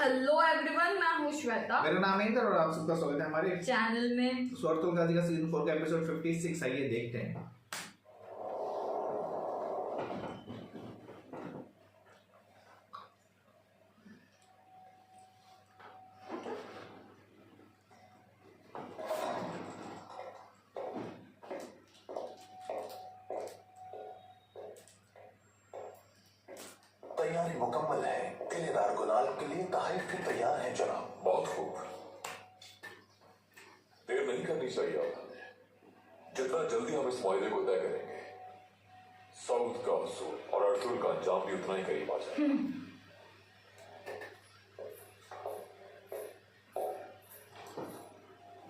Hello everyone, मैं हूँ श्वेता। मेरा नाम है इंदर और आप सबका स्वागत है हमारे चैनल में। स्वार्थ तुलगाजी का सीजन 4 का एपिसोड 56। आइए देखते हैं। तैयारी मुकम्मल है। किलेदार गुलाल के लिए तहरीर भी तैयार है जनाब। बहुत खूब। देर नहीं करनी चाहिए आपने। जितना जल्दी हम इस मायदे को तय करेंगे, साउथ का असूल और अर्थुल का अंजाम भी उतना ही करीब आ जाएगा।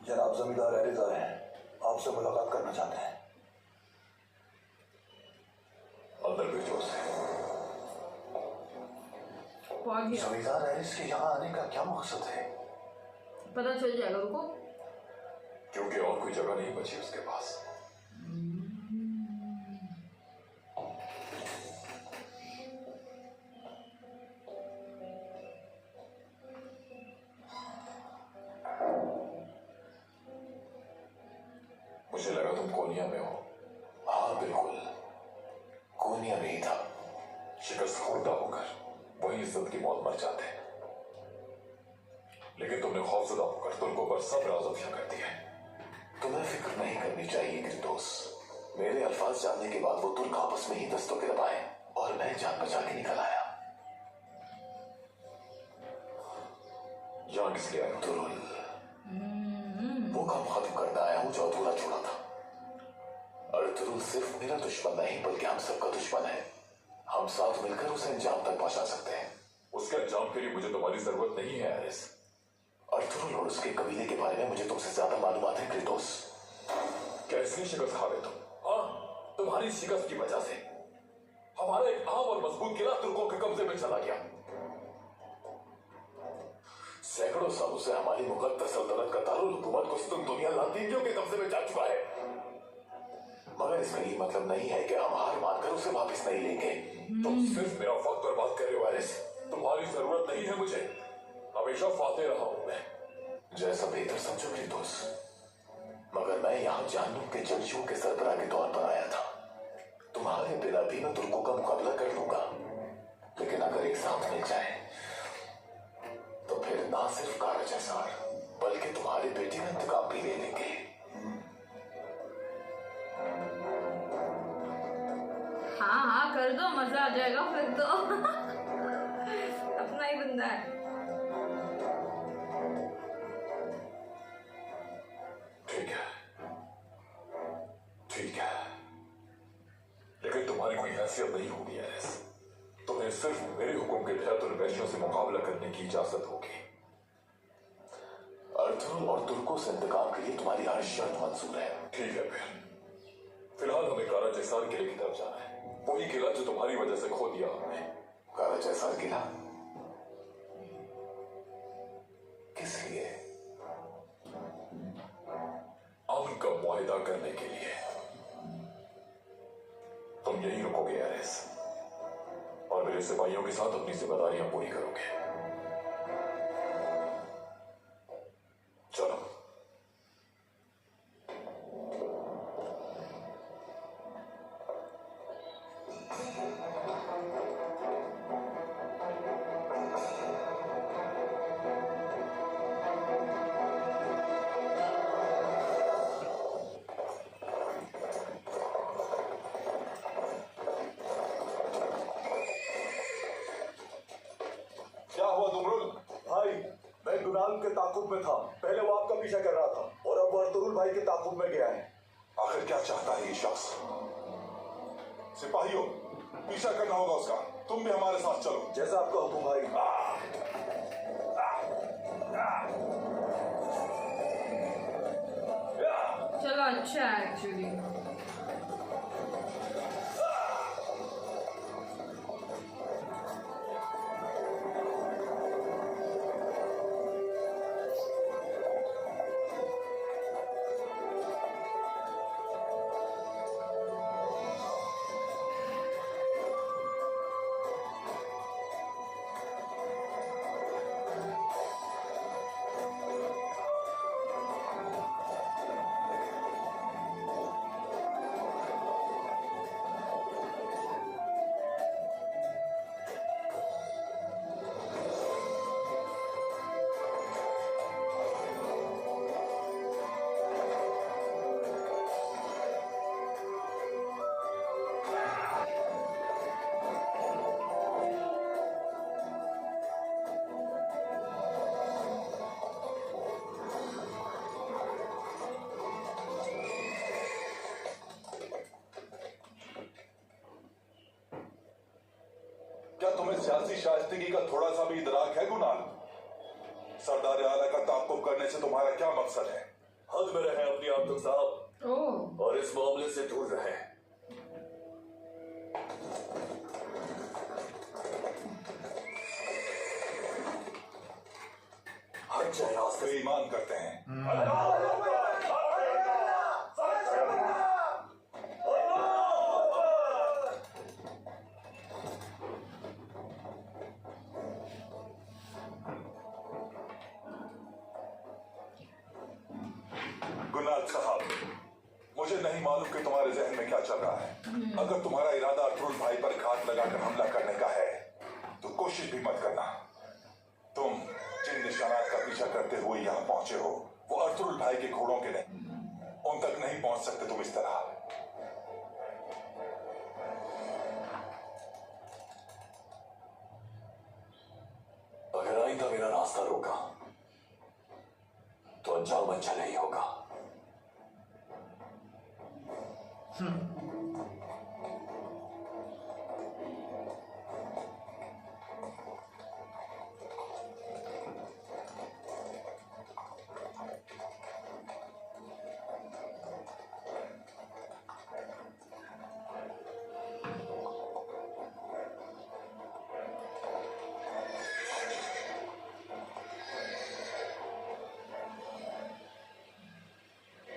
जनाब जमींदार एरिज आए हैं, आपसे मुलाकात करना चाहते हैं। अंदर भेजो उसे। जमींदार एरिज के यहाँ आने का क्या मकसद है? पता चल जाएगा उनको, क्योंकि और कोई जगह नहीं बची उसके पास। मुझे लगा तुम कोनिया में हो। हाँ बिल्कुल, कोनिया में ही था। शिकस्त खुर्दा होकर वही इज्जत की मौत मर जाते हैं, लेकिन तुमने खौफजदा होकर तुर्कों पर सब राज़ कर दिया है। तुम्हें फिक्र नहीं करनी चाहिए गिरदोस। मेरे अल्फाज जानने के बाद वो तुर्क आपस में ही दस्तों के दबाए और मैं जान बचा के निकल आया। यहाँ किस लिए आए हो? तुरुल, वो काम खत्म करने आया हूँ जो अधूरा छोड़ा था। अर्तुरुल सिर्फ मेरा दुश्मन नहीं बल्कि हम सबका दुश्मन है। हम साथ मिलकर उसे अंजाम तक पहुंचा सकते हैं। उसके अंजाम के लिए मुझे तुम्हारी जरूरत नहीं है एरिस। अर्तुरुल और उसके कबीले के बारे में मुझे तुमसे ज्यादा मालूमात है क्रेटोस। कैसी शिकस्त खा गए तुम? हाँ, तुम्हारी शिकस्त की वजह से हमारा एक आम और मजबूत किला तुर्कों के कब्जे में चला गया। सैकड़ों सालों से हमारी मुकद्दस सल्तनत का दारुल हुकूमत कुस्तुन दुनिया लातीनियों के कब्जे में जा चुका है। मगर इसका ये मतलब नहीं है कि हम हार मानकर उसे वापस नहीं लेंगे। तुम सिर्फ मेरा वक्त बर्बाद कर रहे हो एरिस। तुम्हारी जरूरत नहीं है मुझे। हमेशा फाते रहा हूं मैं। जैसा बेहतर समझो क्रेटोस, मगर मैं यहाँ जानू के जंगजुओं के सरबराह के तौर पर आया था। तुम्हारे बिना भी मैं तुर्कों का मुकाबला कर लूंगा, लेकिन अगर एक साथ मिल जाए तो फिर ना सिर्फ कारज असार बल्कि तुम्हारी बेटी का इंतकाम भी ले लेंगे। हाँ हाँ कर दो, मजा आ जाएगा फिर तो। अपना ही बंदा है। ठीक है, ठीक है, लेकिन तुम्हारी कोई हैसियत नहीं होगी एरिस। तुम्हें सिर्फ मेरे हुक्म के तहत उन वैश्यों से मुकाबला करने की इजाजत होगी। अर्तुरुल और तुर्कों से इंतकाम के लिए तुम्हारी हर शर्त मंजूर है। ठीक है, फिलहाल हमें कारा जैसार किले की तरफ जाना है। वही किला जो तुम्हारी वजह से खो दिया हमने। कारज असार किला किस लिए? अमन का मुआहिदा करने के लिए। तुम यहीं रुकोगे एरिस और मेरे सिपाहियों के साथ अपनी जिम्मेदारियां पूरी करोगे। चलो। क्या हुआ दुमरुल? भाई, मैं गुनाल के ताकुब में था। पहले वो आपका पीछा कर रहा था और अब वो अर्तुरुल भाई के ताकुब में गया है। आखिर क्या चाहता है ये शख्स? सिपाहियों, पीछा करना होगा उसका। तुम भी हमारे साथ चलो। जैसा आपका हुक्म भाई। चलो, अच्छा है एक्चुअली। तुम्हें सियासी शाइस्तगी का थोड़ा सा भी इदराक है गुनाल? सरदार आला का ताक़ुब करने से तुम्हारा क्या मकसद है? हद में रहे अपनी आमतक साहब, ओह और इस मामले से दूर रहे। हट जाए रास्ते वे से। ईमान करते हैं। गुनाल साहब, मुझे नहीं मालूम कि तुम्हारे जहन में क्या चल रहा है। अगर तुम्हारा इरादा अतुल भाई पर घात लगाकर हमला करने का है तो कोशिश भी मत करना। तुम जिन निशानात का पीछा करते हुए यहाँ पहुंचे हो वो अतुल भाई के घोड़ों के नहीं, उन तक नहीं पहुंच सकते तुम इस तरह। अगर आइंदा मेरा रास्ता रोका तो अंजाम अच्छा नहीं होगा।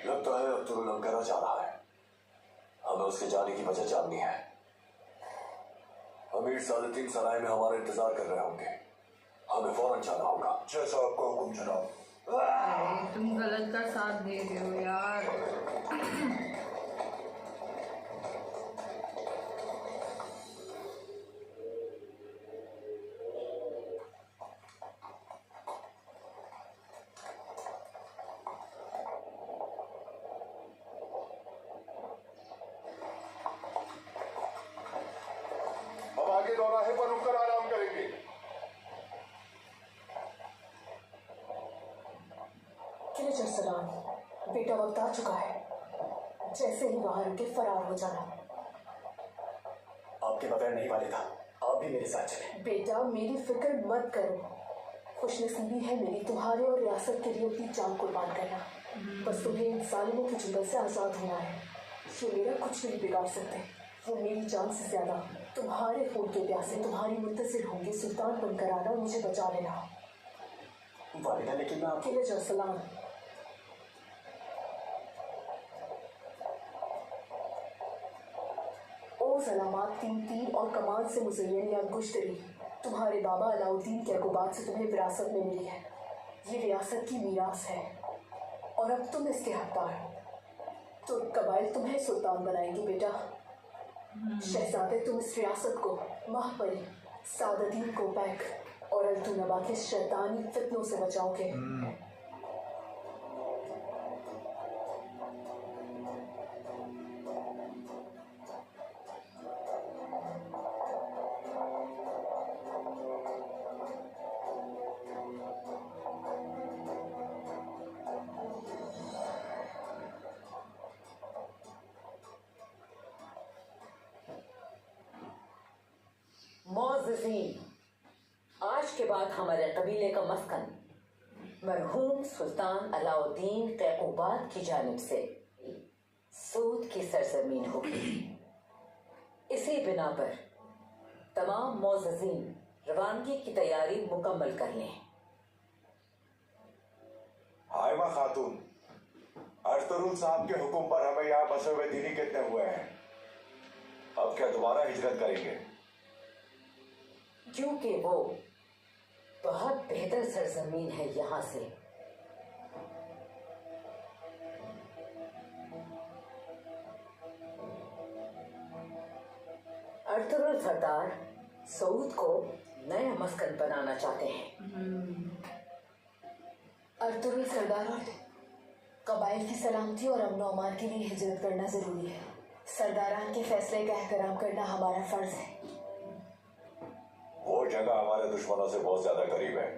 लगता है अब्दुल अंकारा जा रहा है। हमें उसके जाने की वजह जाननी है। अमीर सादुद्दीन सराय में हमारा इंतजार कर रहे होंगे। हमें फौरन जाना होगा। जैसा आपका हुक्म जनाब। अरे, तुम गलत का साथ दे रहे हो यार। हम आगे चौराहे पर रुककर आराम करेंगे। किले सलाम, बेटा वक्त आ चुका है। जैसे ही बाहर रुके फरार हो जाना। आपके बगैर नहीं वाले था, आप भी मेरे साथ चले। बेटा मेरी फिक्र मत करो। खुशनसीबी है मेरी तुम्हारे और रियासत के लिए अपनी जान कुर्बान करना। बस तुम्हें इन जालिमों के जुम्मन से आजाद होना है। ये मेरा कुछ नहीं बिगाड़ सकते। वो मेरी जान से ज्यादा तुम्हारे खून के प्यासे तुम्हारी मुंतजिर होंगे। सुल्तान बनकर आना और मुझे बचा लेना। वालिदा, लेकिन मैं आपको किले सलाम। ओ सलामत तीन तीर और कमान से मुज़य्यन या गुश्तरी तुम्हारे बाबा अलाउद्दीन के अकुबात से तुम्हें विरासत में मिली है। ये रियासत की मीरास है और अब तुम इसके हकदार हो। तो कबाइल तुम्हें सुल्तान बनाएंगे बेटा। शहजादे तुम इस रियासत को महपरी सादुद्दीन को बैक और अल्तुनबा के शैतानी फितनों से बचाओगे। मोअज़्ज़िज़ीन, आज के बाद हमारे कबीले का मस्कन मरहूम सुल्तान अलाउद्दीन कैकुबाद की जानिब से सूद की सरजमीन होगी। इसी बिना पर तमाम मोअज़्ज़िज़ीन रवानगी की तैयारी मुकम्मल कर लें। हाइमा खातून, अर्तुगरुल साहब के हुक्म पर हमें यहाँ बसे हुए दिन ही कितने हुए हैं? अब क्या दोबारा हिजरत करेंगे? क्योंकि वो बहुत बेहतर सरजमीन है यहाँ से। अर्तुगरुल सरदार सऊद को नया मस्कन बनाना चाहते हैं। अर्तुगरुल सरदार और कबाइल की सलामती और अमन और अमान के लिए हिजरत करना जरूरी है। सरदारान के फैसले का एहतराम करना हमारा फर्ज है। वो जगह हमारे दुश्मनों से बहुत ज्यादा करीब है।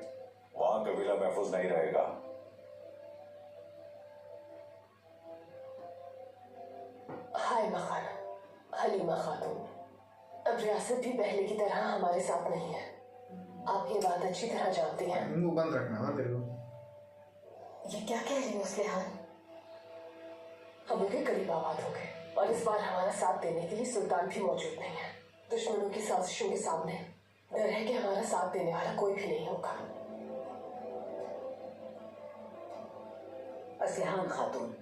वहां कबीला महफूज नहीं रहेगा। हाय मखान, हलीमा खातून, अब रियासत भी पहले की तरह हमारे साथ नहीं है। आप ये बात अच्छी तरह जानते हैं। मुंह बंद रखना था तेरे को। ये क्या कह रही हो स्नेहान? हम उनके करीब आबाद हो गए और इस बार हमारा साथ देने के लिए सुल्तान भी मौजूद नहीं है। दुश्मनों की साजिशों के सामने डर है कि हमारा साथ देने वाला कोई भी नहीं होगा। असलहान खातून,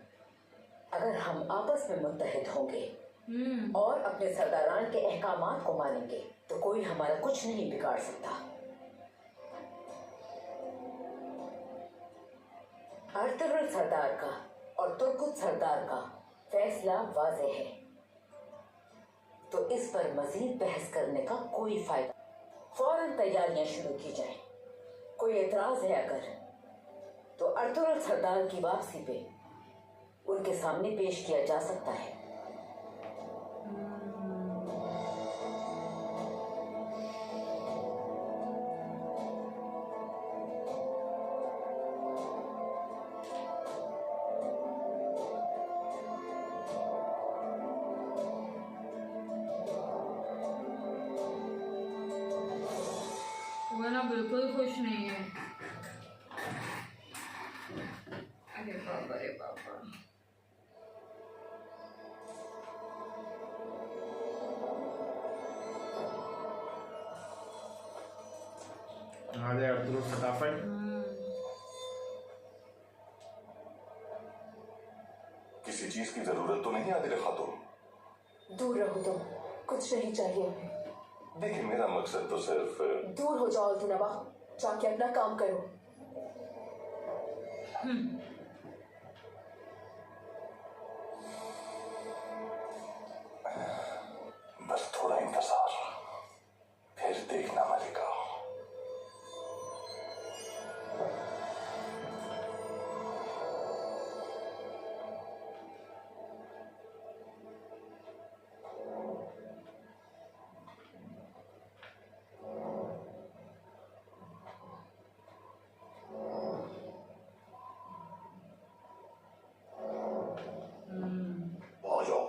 अगर हम आपस में मुत्तहिद होंगे और अपने सरदारान के अहकामात को मानेंगे तो कोई हमारा कुछ नहीं बिगाड़ सकता। अर्तुगरुल सरदार का और तुर्कुत सरदार का फैसला वाज़ेह है, तो इस पर मजीद बहस करने का कोई फायदा। फौरन तैयारियां शुरू की जाए। कोई एतराज है अगर, तो अर्तुगरुल सरदार की वापसी पे उनके सामने पेश किया जा सकता है। वो ना बिल्कुल खुश नहीं है। अरे बाबा रे बाबा। आ जाए अर्तुगरुल फटाफट। किसी चीज की जरूरत तो नहीं आदिल खातून? दूर रहो तुम, कुछ नहीं चाहिए। देखिए, मेरा मकसद तो सिर्फ दूर हो जाओ अल्तुनवा, जाके अपना काम करो। बस थोड़ा इंतजार, फिर देखना मलिका। आ जाओ।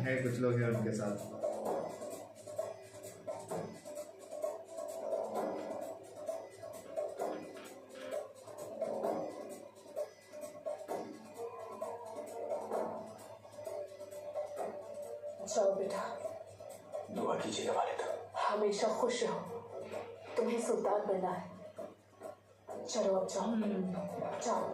है कुछ लोग हैं उनके साथ। जाओ बेटा, दुआ कीजिएगा वालिद। हमेशा खुश रहो। तुम्हें सुल्तान बनना है। चलो अब जाओ, जाओ।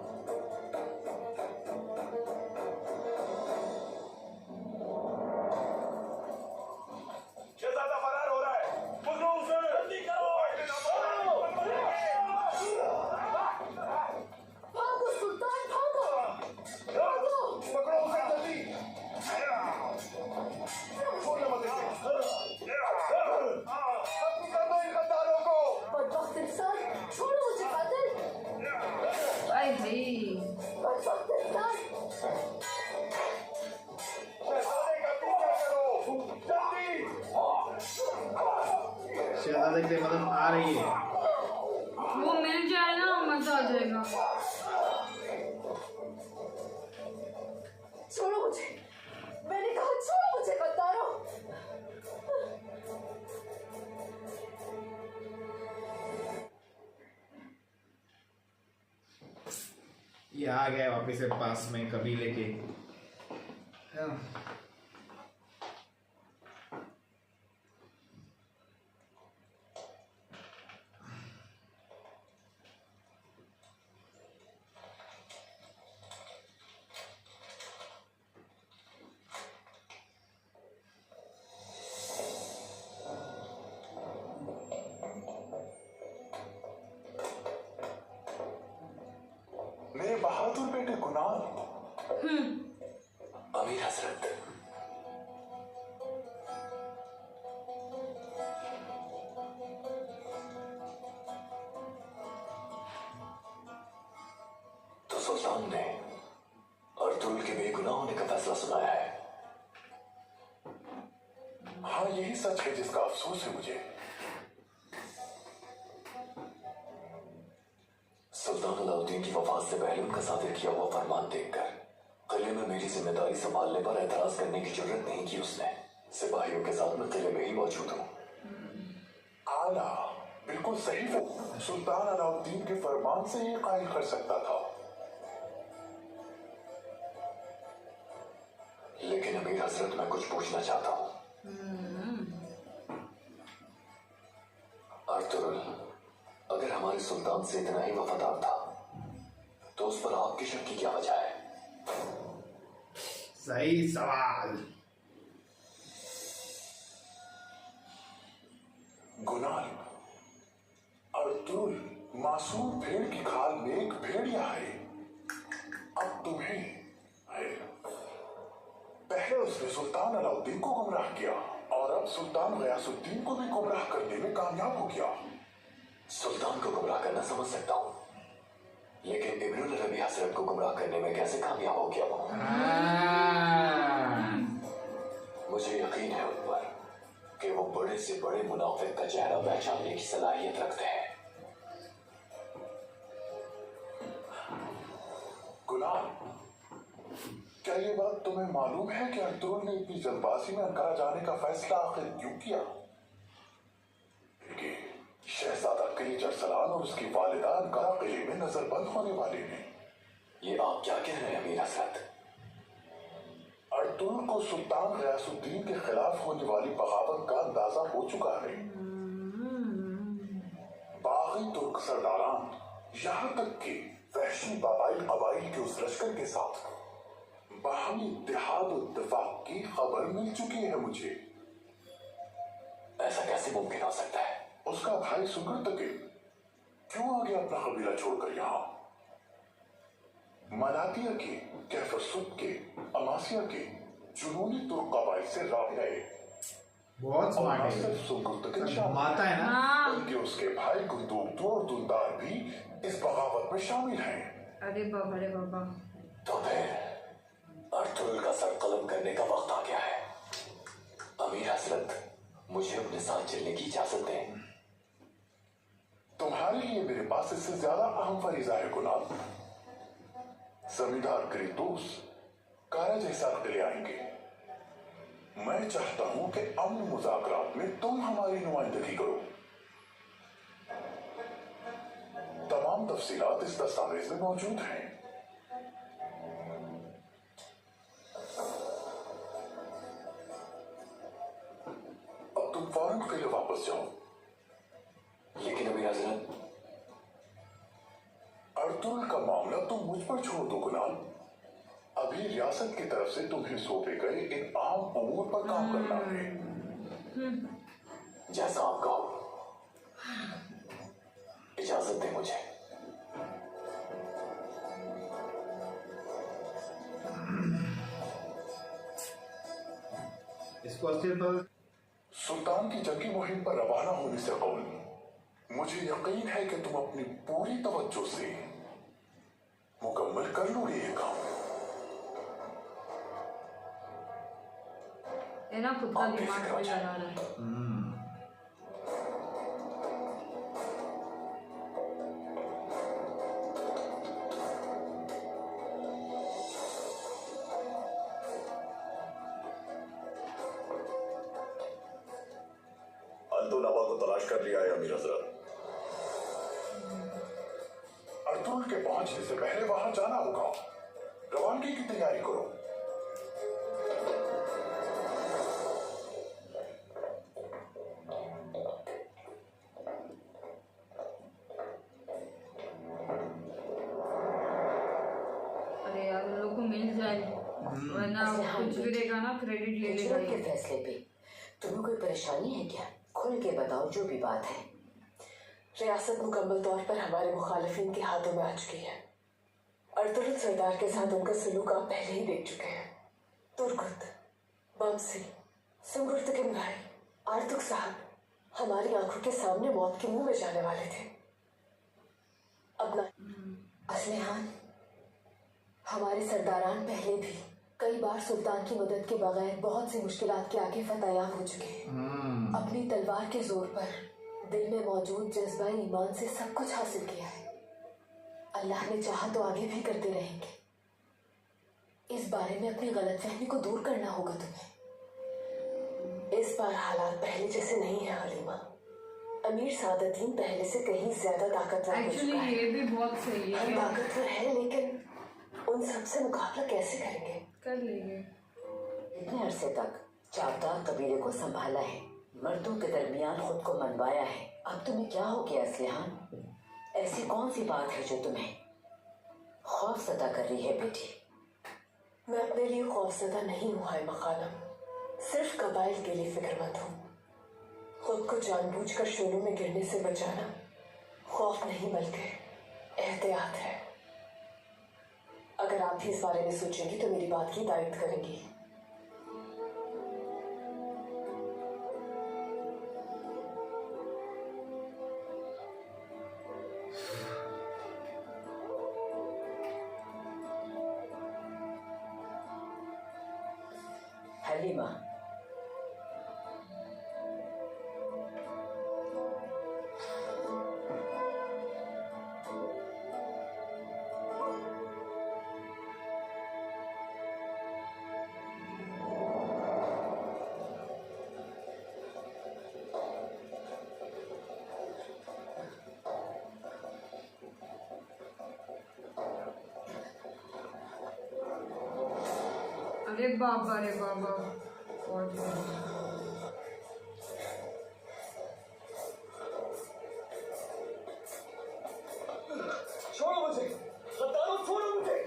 शहजादा फरार हो रहा है, पकड़ो उसे। जल्दी करो। भागो सुल्तान, भागो, भागो। पकड़ो उसे जल्दी। छोड़ने मत इसे। खत्म कर दो इन गद्दारों को। बदबख्त इंसान, छोड़ो मुझे कातिल। भाई भाई। बदबख्त इंसान। शहजादे का पीछा करो, जल्दी। शहजादे की मदद आ रही है। वो मिल जाए ना मजा आ जाएगा। छोड़ो मुझे, मैंने कहा छोड़ो मुझे गद्दारों। ये आ गया वापिस से पास में कबीले के। मेरे बहादुर बेटे कुणाल। अमीर हजरत, तो तुमने अर्तुल के बेगुनाह होने का फैसला सुनाया है। हाँ, यही सच है जिसका अफसोस है मुझे। सुल्तान अलाउद्दीन की वफात से पहले उनका सादिर किया हुआ फरमान देखकर किले में मेरी जिम्मेदारी संभालने पर एतराज करने की जरूरत नहीं की उसने। सिपाहियों के साथ मैं किले में ही मौजूद हूँ। आला, बिल्कुल सही। सुल्तान अलाउद्दीन के फरमान से ही कायल कर सकता था। लेकिन अमीर हजरत, मैं कुछ पूछना चाहता हूँ। अर्तुल अगर हमारे सुल्तान से इतना ही वफादार था तो उस पर आपकी शक की क्या वजह है? सही सवाल। गुनाल, अर्तुल मासूम भेड़ की खाल में एक भेड़िया है। अब तुम्हें है। पहले उसने सुल्तान अलाउद्दीन को गुमराह किया और अब सुल्तान गयासुद्दीन को भी गुमराह करने में कामयाब हो गया। सुल्तान को गुमराह करना समझ सकता हूँ, लेकिन इब्नुल अरबी हजरत को गुमराह करने में कैसे कामयाब हो गया वो? मुझे यकीन है उन पर कि वो बड़े से बड़े मुनाफिक का चेहरा पहचानने की सलाहियत रखते हैं। गुलाम, क्या ये बात तुम्हें मालूम है कि अर्तुल ने इतनी जल्दबाजी में अंकारा जाने का फैसला आखिर क्यों किया? कि शहजादा किलीच अरसलान और उसकी वालिदा अंकारा किले में नजरबंद होने वाले हैं। ये आप क्या कह रहे हैं अमीर हजरत? अर्तुल को सुल्तान गयासुद्दीन के खिलाफ होने वाली बगावत का अंदाजा हो चुका है। बागी तुर्क सरदारान, यहाँ तक कि वहशी बाबाई कबाइल के उस लश्कर के साथ बाहमी इत्तेहाद और इत्तेफाक की खबर मिल चुकी है मुझे। ऐसा कैसे मुमकिन हो सकता है? उसका भाई सुगर्तकिन क्यों आ गया अपना कबीला छोड़कर यहाँ? मलातिया के, कैफरसुद के, अमासिया के जुनूनी तुर्क कबाइल से राब गए। बहुत स्मार्ट है। सिर्फ सुगर्तकिन घुमाता है ना। बल्कि उसके भाई गुंदूकतू और दुलदार भी इस बगावत में शामिल हैं। अरे बाबा रे बाबा। तो फिर अर्तुल का सर कलम करने का वक्त आ गया है। अमीर हजरत, मुझे अपने साथ चलने की इजाजत दें। तुम्हारे लिए मेरे पास इससे ज्यादा अहम फरीजा है गुलाम। जमींदार क्रीतूस कारा जैसा ले आएंगे। मैं चाहता हूं कि अमन मुज़ाकरात में तुम हमारी नुमाइंदगी करो। तमाम तफसीलात इस दस्तावेज में मौजूद हैं। अब तुम फौरन किले वापस जाओ। लेकिन अमीर हजरत, अर्तुल का मामला तुम मुझ पर छोड़ दो गुलाम। अभी रियासत की तरफ से तुम्हें सौंपे गए इन आम उमूर पर काम करना है। जैसा आप कहो। इजाजत दें मुझे। इसको अस्थिर पर सुल्तान की जंगी मुहिम पर रवाना होने से कबल मुझे यकीन है कि तुम अपनी पूरी तवज्जो से मुकम्मल कर लोगे ये काम। ये ना खुद का दिमाग भी लगा रहा है। अंतुनवा को तलाश कर लिया है अमीर हजरत। अर्तुल के पहुंचने से पहले वहां जाना होगा। रवानगी की तैयारी करो। अरे यार उन लोग को मिल जाए, वरना कुछ भी रहेगा ना क्रेडिट ले लेगा हिजरत के ये। फैसले पे तुम्हें कोई परेशानी है क्या? खुल के बताओ जो भी बात है। रियासत मुकम्मल तौर पर हमारे मुखालिफिन के हाथों में आ चुकी है। अर्तुगरुल सरदार के साथ उनका सलूक आप पहले ही देख चुके हैं। तुर्गुत, बमसी, सुंगुर्तकिन भाई, आर्तुक साहब हमारी आंखों के सामने मौत के मुंह में जाने वाले थे। अपना असलिहान, हमारे सरदारान पहले भी कई बार सुल्तान की मदद के बगैर बहुत सी मुश्किलात के आगे फतेयाब हो चुके हैं। अपनी तलवार के जोर पर दिल में मौजूद जज्बा ईमान से सब कुछ हासिल किया है। अल्लाह ने चाहा तो आगे भी करते रहेंगे। इस बारे में अपनी गलतफहमी को दूर करना होगा तुम्हें। इस बार हालात पहले जैसे नहीं है हलीमा। अमीर सादतदीन पहले से कहीं ज्यादा ताकतवर हो एक्चुअली चुका है। ये भी बहुत सही है हम कि ताकतवर है, लेकिन उन सबसे मुकाबला कैसे करेंगे? कर लेंगे। इतने अरसे तक चावदार कबीले को संभाला है, मर्दों के दरमियान खुद को मनवाया है। अब तुम्हें क्या हो गया असलिहान? ऐसी कौन सी बात है जो तुम्हें खौफ सता कर रही है बेटी? मैं अपने लिए खौफजदा नहीं हुआ है मखालम, सिर्फ कबाइल के लिए फिक्रमंद हूँ। खुद को जानबूझकर शोलों में गिरने से बचाना खौफ नहीं बल्कि एहतियात है। अगर आप भी इस बारे में सोचेंगी तो मेरी बात की तारीफ करेंगी। हलीमा, अरे बाबा रे बाबा, बहुत बढ़िया। छोड़ो मुझे, सरदारों छोड़ो मुझे।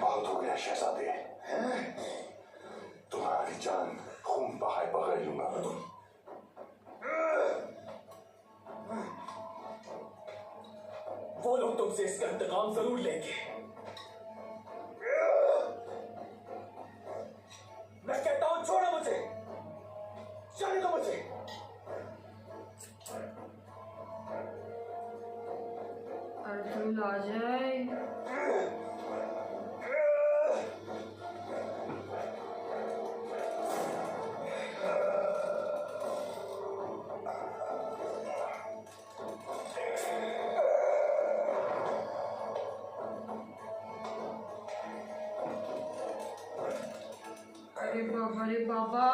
बहुत हो गया शहजादे, तुम्हारी जान खून बहाए बगैर लूंगा मैं तुम। वो लोग तुमसे इसका इंतकाम जरूर लेंगे। मैं कहता हूं छोड़ो मुझे, जाने दो मुझे। अर्जुन आ जाए। अरे बाबा रे बाबा,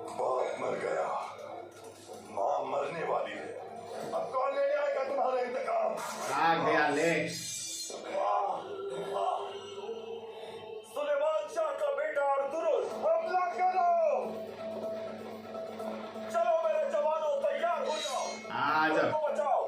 बाप मर गया, मां मरने वाली है। अब कौन लेने आएगा तुम्हारा इंतकाम? आ गया ले। सुलेमान शाह का बेटा अर्तुरुस, हमला करो। चलो मेरे जवानों, तैयार हो जाओ। आ जा। को बचाओ।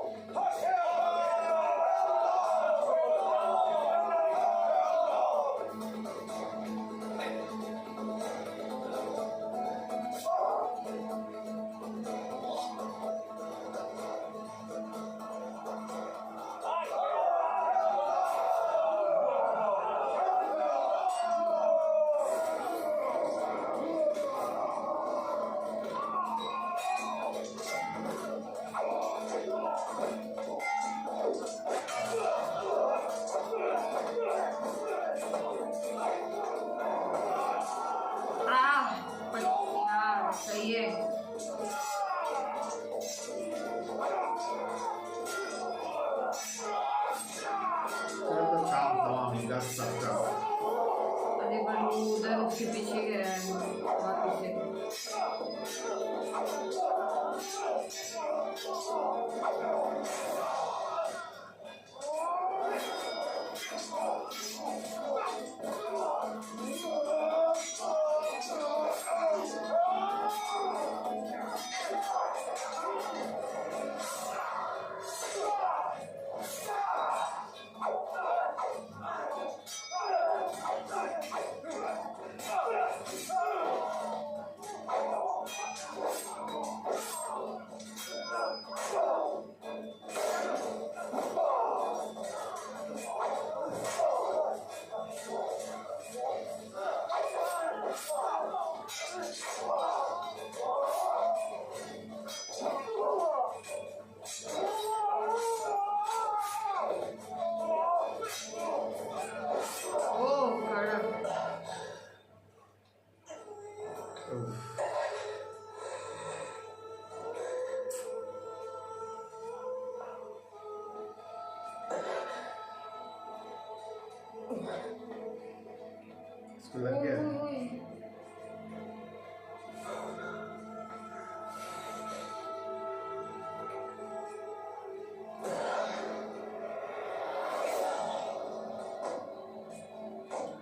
इसको लग गया। ओए,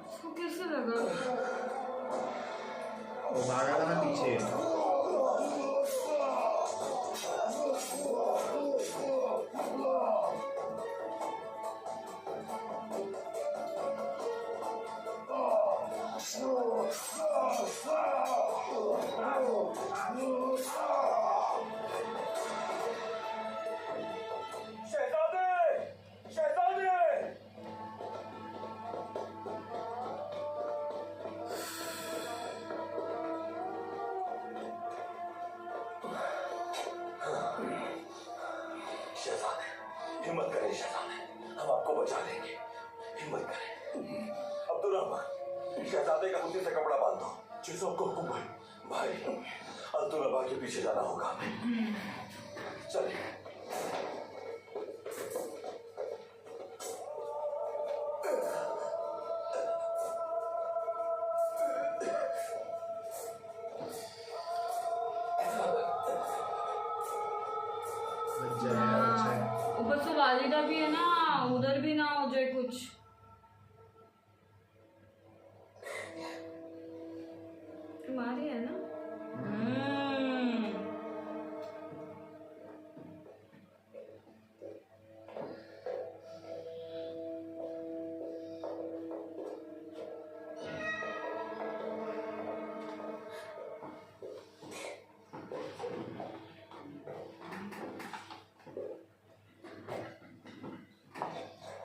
इसको कैसे लगा? वो भागा था ना पीछे। शहजादे, हिम्मत करें शहजादे, हम आपको बचा लेंगे। हिम्मत करें। अब्दुर्रहमान, शहजादे का कुत्ते से कपड़ा बांध दो। जैसा आपको हुक्म भाई। भाई, अब्दुल्लाह के पीछे जाना होगा हमें। चलिए। बच जाएगा, बच जाएगा। ऊपर से वालिदा भी है ना, उधर भी ना हो जाए कुछ। तुम्हारी है ना?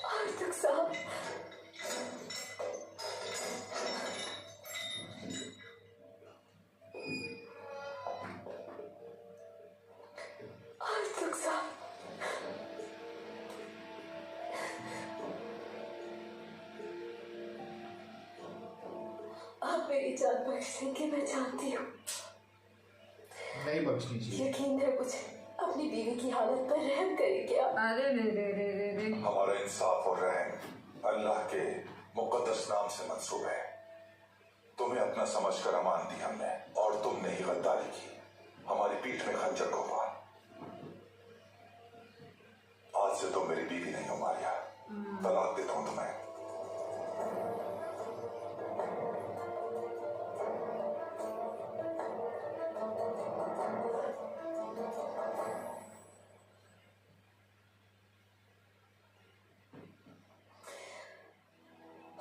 आर्थिक साहब, आर्थिक साहब, आप मेरी जान बख्श देंगे, मैं जानती हूँ। नहीं बख्शनी चाहिए। यकीन है मुझे, अपनी बीवी की हालत पर रहम करेंगे आप। अरे रे रे रे रे रे। हमारा इंसाफ और रहम अल्लाह के मुकद्दस नाम से मंसूब है। तुम्हें अपना समझकर अमान दी हमने, और तुमने ही गद्दारी की। हमारी पीठ में खंजर घोंपा। आज से तुम मेरी बीवी नहीं हो मारिया। तलाक देता हूं तुम्हें।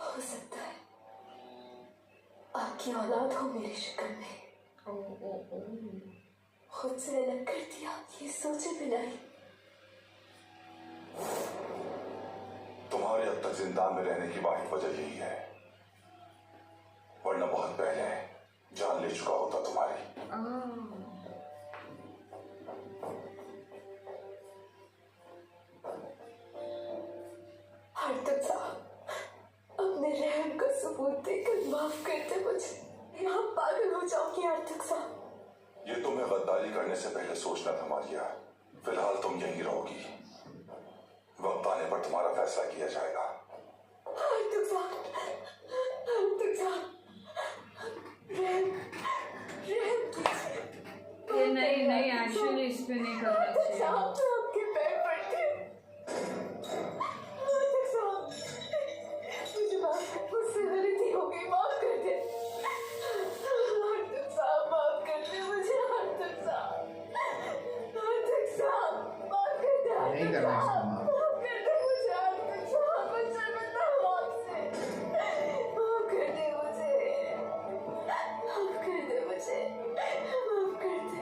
हो सकता है आपकी औलाद हो मेरी शक्ल में। ओ ओ ओ। खुद से अलग कर दिया, ये सोचे बिना ही। तुम्हारे अब तक जिंदान में रहने की वाहिद वजह यही है, वरना बहुत पहले जान ले चुका होता तुम्हारी। आर्थिक साहब, अपने रहम का सबूत देकर माफ कर दे मुझे। यहाँ पागल हो जाऊंगी आर्थिक साहब। ये तुम्हें गद्दारी करने से पहले सोचना था मारिया। फिलहाल तुम यहीं रहोगी। वक्त आने पर तुम्हारा फैसला किया जाएगा। आर्थिक साहब, आर्थिक साहब, रहम कीजिए। ये नहीं नहीं, एक्चुअली इस पे नहीं करना आर्थिक चाहिए। साहब, मैं आपके पैर पड़ती हूँ। आर्थिक साहब, मुझे माफ कर, मुझसे गलती हो गई, माफ कर दे। आर्थिक साहब, माफ कर दे मुझे। आर्थिक साहब, आर्थिक साहब, माफ कर दे। नहीं करना इसको माफ। माफ कर दे मुझे आर्थिक साहब, मैं शर्मिंदा हूँ आपसे। माफ कर दे मुझे, माफ कर दे मुझे, माफ कर दे।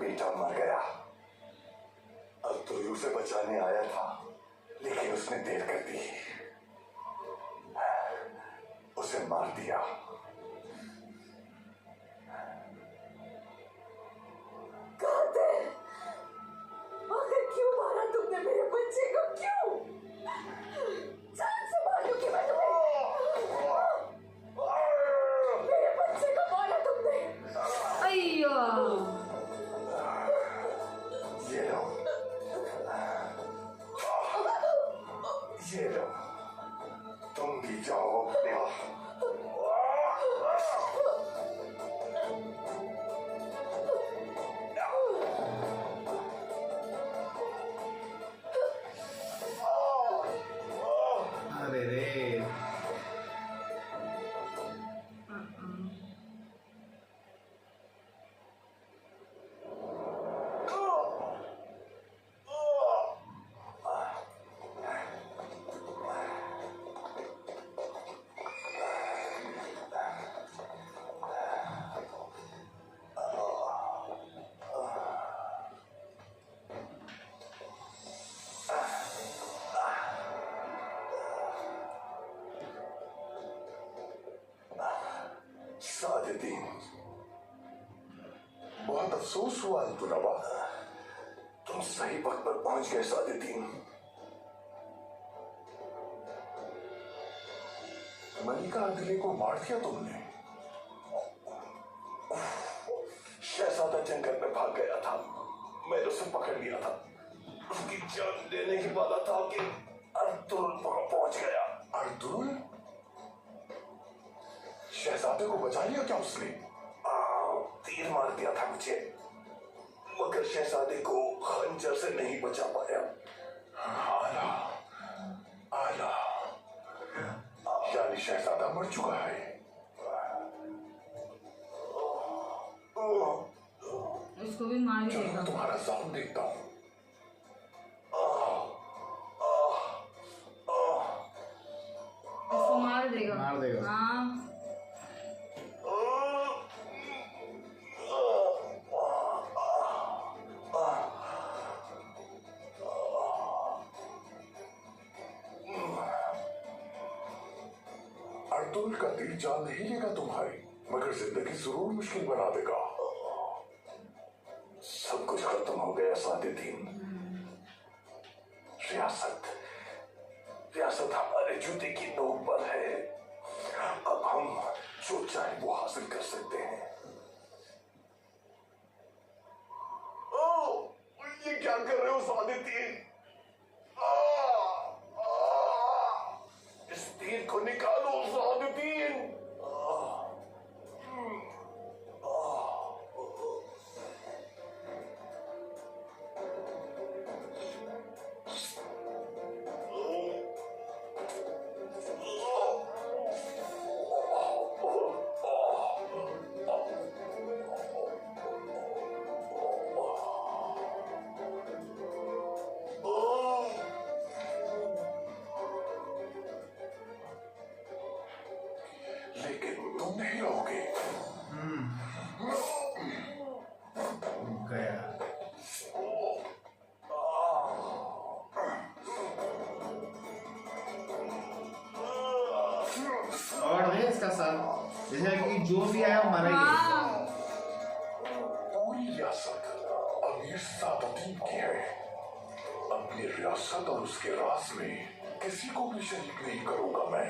बेटा मर गया। अब तो उसे बचाने आया था, लेकिन उसने देर कर दी, उसे मार दिया। कातिल! आखिर क्यों मारा तुमने मेरे बच्चे को? क्यों? जान से मारूंगी मैं तुम्हें। मेरे बच्चे को मारा तुमने। अय्यो ये लो, ये लो, तुम भी जाओ अपने। अरे रे, सादिदीन, बहुत अफसोस हुआ अंतुनवा, तुम सही वक्त पर पहुंच गए। सादिदीन, मलिका आदिले को मार दिया तुमने। शहजादा जंगल में भाग गया था, मैंने उसे पकड़ लिया था। उसकी जान देने ही वाला था कि अर्तुल वहां पहुंच गया। अर्तुल? शहजादे को बचा लिया क्या उसने? तीर मार दिया था मुझे, मगर शहजादे को खंजर से नहीं बचा पाया। आला, आला, यानी शहजादा मर चुका है। इसको भी मार ही चलो देगा। मैं तुम्हारा जाम देखता हूँ। इसको मार देगा। मार देगा। हाँ अर्तुल का दिल जान नहीं लेगा तुम्हारी, मगर जिंदगी जरूर मुश्किल बना देगा। सब कुछ खत्म हो गया सादिदीन। रियासत, रियासत हमारे जूते की नोक पर है। अब हम जो चाहे वो हासिल कर सकते हैं। ये क्या कर रहे हो सादिदीन? इस तीर को निकालो सादिदीन। लेकिन तुम नहीं रहोगे। गया। और है इसका साथ, जैसे कि जो भी आया वो मारा ही है। हाँ पूरी रियासत अमीर सादुद्दीन की है। अपनी रियासत और उसके राज में किसी को भी शरीक नहीं करूंगा मैं।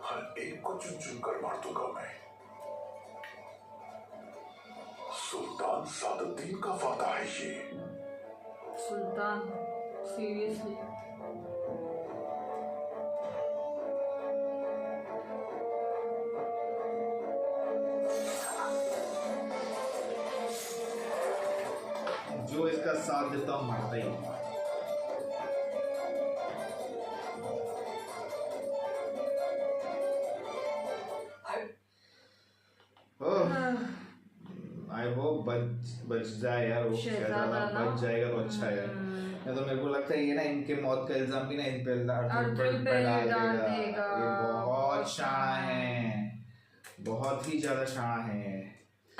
हर एक को चुन चुन कर मार दूंगा मैं। सुल्तान सादुद्दीन का वादा है ये। सुल्तान, सीरियसली। जो इसका का साथ देता हूँ मरता ही। आई होप बच जाए यार, वो शहजादा बच जाएगा तो अच्छा है। नहीं तो मेरे को लगता है ये ना इनके मौत का इल्जाम भी ना इन पे डाल देगा। ये बहुत शाना है, बहुत ही ज्यादा शाना है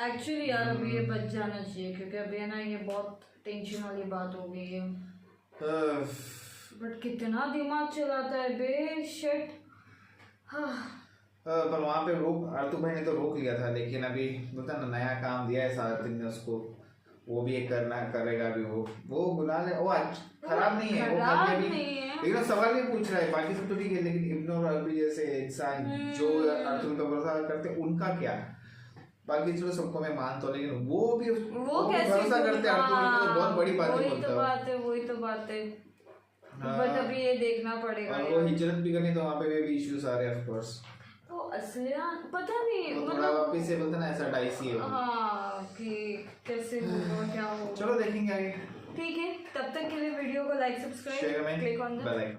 एक्चुअली यार। अभी ये बच जाना चाहिए क्योंकि अभी है ना ये बहुत टेंशन वाली बात हो गई है। बट कितना दिमाग चलाता है बे, शिट। पर वहाँ पे आरतू भाई ने तो रोक लिया था, लेकिन अभी बोलता ना नया काम दिया है सारा दिन ने उसको, वो भी एक करेगा अभी। वो बुला ले, वो खराब नहीं है, वो खराब नहीं है, लेकिन सवाल नहीं पूछ रहा है। बाकी सब तो ठीक है, लेकिन इब्न और अरबी जैसे इंसान जो अर्तुल का भरोसा करते उनका क्या। बाकी चलो सबको मैं मानता हूँ, लेकिन वो भी भरोसा करते हैं अर्तुल को, तो बहुत बड़ी बात है। वही तो बात है। बट अभी ये देखना पड़ेगा। और वो हिजरत भी करनी तो वहाँ पे भी इश्यूज आ रहे हैं ऑफ कोर्स। तो असली पता नहीं, वो थोड़ा वापस से बोलते ना ऐसा डाइसी है। हाँ कि कैसे होगा क्या होगा, चलो देखेंगे आगे। ठीक है, तब तक के लिए वीडियो को like, subscribe, click on the bell icon.